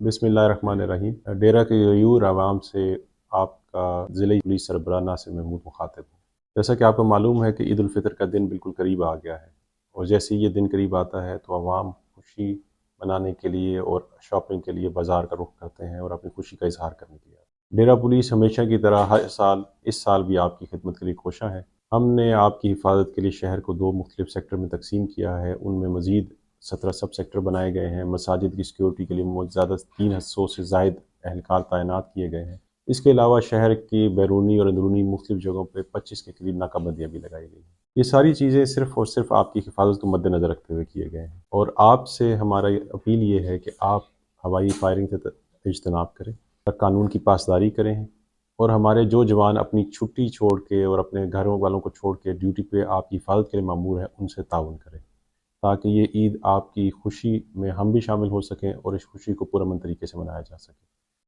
बिस्मिल्लाहिर्रहमानिर्रहीम। डेरा के ग़यूर आवाम से आपका ज़िला पुलिस सरबराह नासिर महमूद मुखातिब हूँ। जैसा कि आपको मालूम है कि ईद उल फ़ितर का दिन बिल्कुल करीब आ गया है, और जैसे ही ये दिन करीब आता है तो आवाम खुशी मनाने के लिए और शॉपिंग के लिए बाज़ार का रुख करते हैं और अपनी खुशी का इज़हार करने के लिए। डेरा पुलिस हमेशा की तरह हर साल इस साल भी आपकी खिदमत के लिए कोशां है। हमने आपकी हिफाजत के लिए शहर को 2 मुख्तलिफ सेक्टर में तकसीम किया है। उनमें मज़ीद 17 सब सेक्टर बनाए गए हैं। मसाजिद की सिक्योरिटी के लिए ज़्यादा 300 से ज़ायद एहलकार तैनात किए गए हैं। इसके अलावा शहर की बैरूनी और अंदरूनी मुख्तलिफ जगहों पर 25 के करीब नाकाबंदियाँ भी लगाई गई हैं। ये सारी चीज़ें सिर्फ़ और सिर्फ आपकी हिफाजत को मद्देनज़र रखते हुए किए गए हैं, और आपसे हमारा अपील ये है कि आप हवाई फायरिंग से इज्तनाब करें, कानून की पासदारी करें, और हमारे जो जवान अपनी छुट्टी छोड़ के और अपने घरों वालों को छोड़ के ड्यूटी पे आपकी हिफाजत के लिए मामूर हैं, उनसे ताउन करें, ताकि ये ईद आपकी खुशी में हम भी शामिल हो सकें और इस खुशी को पुरअमन तरीके से मनाया जा सके।